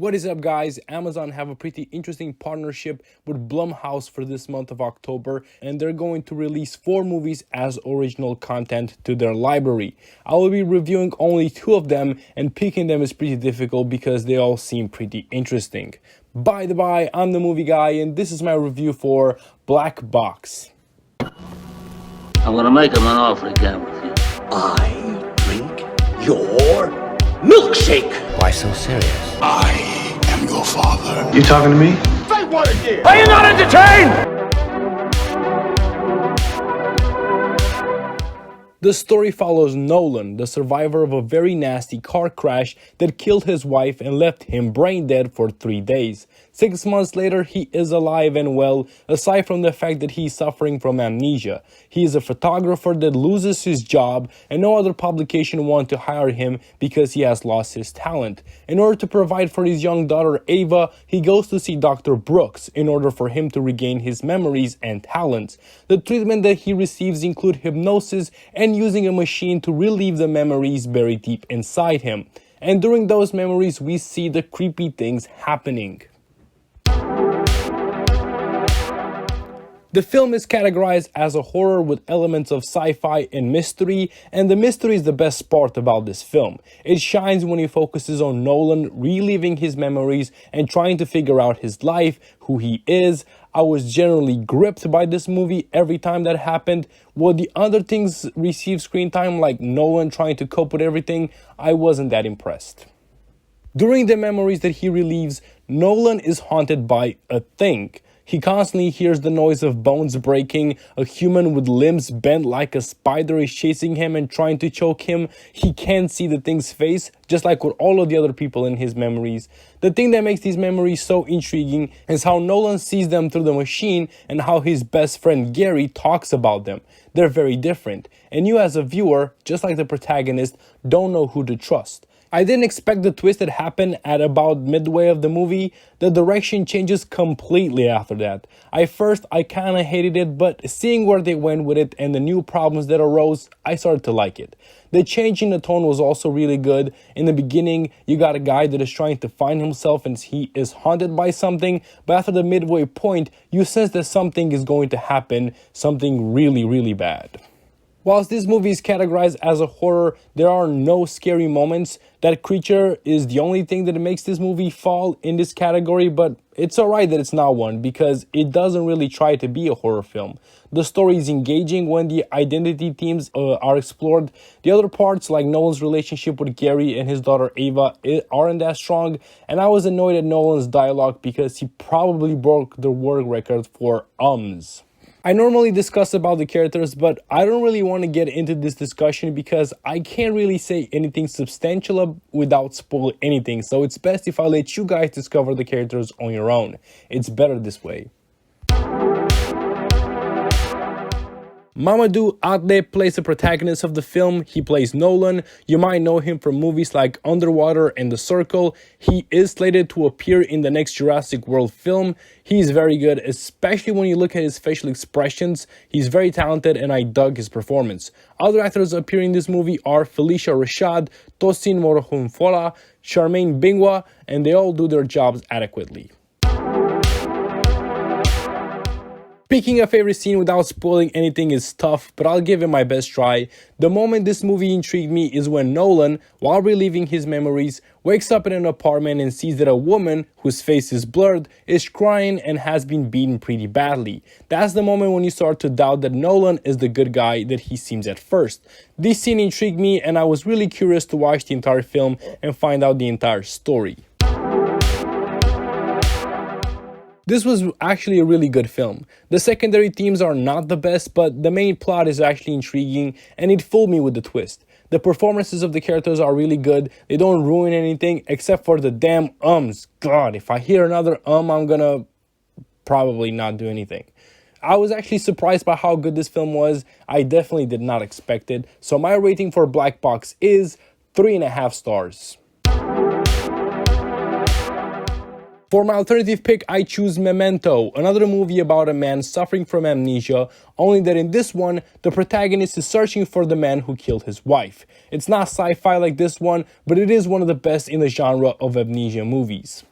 What is up, guys? Amazon have a pretty interesting partnership with Blumhouse for this month of October, and they're going to release 4 movies as original content to their library. I will be reviewing only 2 of them, and picking them is pretty difficult because they all seem pretty interesting. By the by, I'm the movie guy, and this is my review for Black Box. I'm gonna make him an offer again with you. I drink your milkshake. Why so serious? I am your father. You talking to me? Say what again? Are you not entertained? The story follows Nolan, the survivor of a very nasty car crash that killed his wife and left him brain dead for 3 days. 6 months later, he is alive and well, aside from the fact that he's suffering from amnesia. He is a photographer that loses his job, and no other publication wants to hire him because he has lost his talent. In order to provide for his young daughter Ava, he goes to see Dr. Brooks in order for him to regain his memories and talents. The treatment that he receives include hypnosis and using a machine to relieve the memories buried deep inside him. And during those memories, we see the creepy things happening. The film is categorized as a horror with elements of sci-fi and mystery, and the mystery is the best part about this film. It shines when it focuses on Nolan reliving his memories and trying to figure out his life, who he is. I was generally gripped by this movie every time that happened. While the other things receive screen time, like Nolan trying to cope with everything, I wasn't that impressed. During the memories that he relieves, Nolan is haunted by a thing. He constantly hears the noise of bones breaking, a human with limbs bent like a spider is chasing him and trying to choke him. He can't see the thing's face, just like with all of the other people in his memories. The thing that makes these memories so intriguing is how Nolan sees them through the machine and how his best friend Gary talks about them. They're very different, and you as a viewer, just like the protagonist, don't know who to trust. I didn't expect the twist that happened at about midway of the movie. The direction changes completely after that. At first, I kinda hated it, but seeing where they went with it and the new problems that arose, I started to like it. The change in the tone was also really good. In the beginning, you got a guy that is trying to find himself and he is haunted by something, but after the midway point, you sense that something is going to happen, something really bad. Whilst this movie is categorized as a horror, there are no scary moments. That creature is the only thing that makes this movie fall in this category, but it's alright that it's not one because it doesn't really try to be a horror film. The story is engaging when the identity themes are explored. The other parts, like Nolan's relationship with Gary and his daughter Ava, aren't that strong, and I was annoyed at Nolan's dialogue because he probably broke the world record for ums. I normally discuss about the characters, but I don't really want to get into this discussion because I can't really say anything substantial without spoiling anything, so it's best if I let you guys discover the characters on your own. It's better this way. Mamadou Athie plays the protagonist of the film. He plays Nolan. You might know him from movies like Underwater and The Circle. He is slated to appear in the next Jurassic World film. He's very good, especially when you look at his facial expressions. He's very talented and I dug his performance. Other actors appearing in this movie are Felicia Rashad, Tosin Morhunfola, Charmaine Bingwa, and they all do their jobs adequately. Picking a favorite scene without spoiling anything is tough, but I'll give it my best try. The moment this movie intrigued me is when Nolan, while reliving his memories, wakes up in an apartment and sees that a woman, whose face is blurred, is crying and has been beaten pretty badly. That's the moment when you start to doubt that Nolan is the good guy that he seems at first. This scene intrigued me and I was really curious to watch the entire film and find out the entire story. This was actually a really good film. The secondary themes are not the best, but the main plot is actually intriguing and it fooled me with the twist. The performances of the characters are really good. They don't ruin anything except for the damn ums. God, if I hear another I'm gonna probably not do anything. I was actually surprised by how good this film was. I definitely did not expect it. So my rating for Black Box is 3.5 stars. For my alternative pick, I choose Memento, another movie about a man suffering from amnesia, only that in this one, the protagonist is searching for the man who killed his wife. It's not sci-fi like this one, but it is one of the best in the genre of amnesia movies.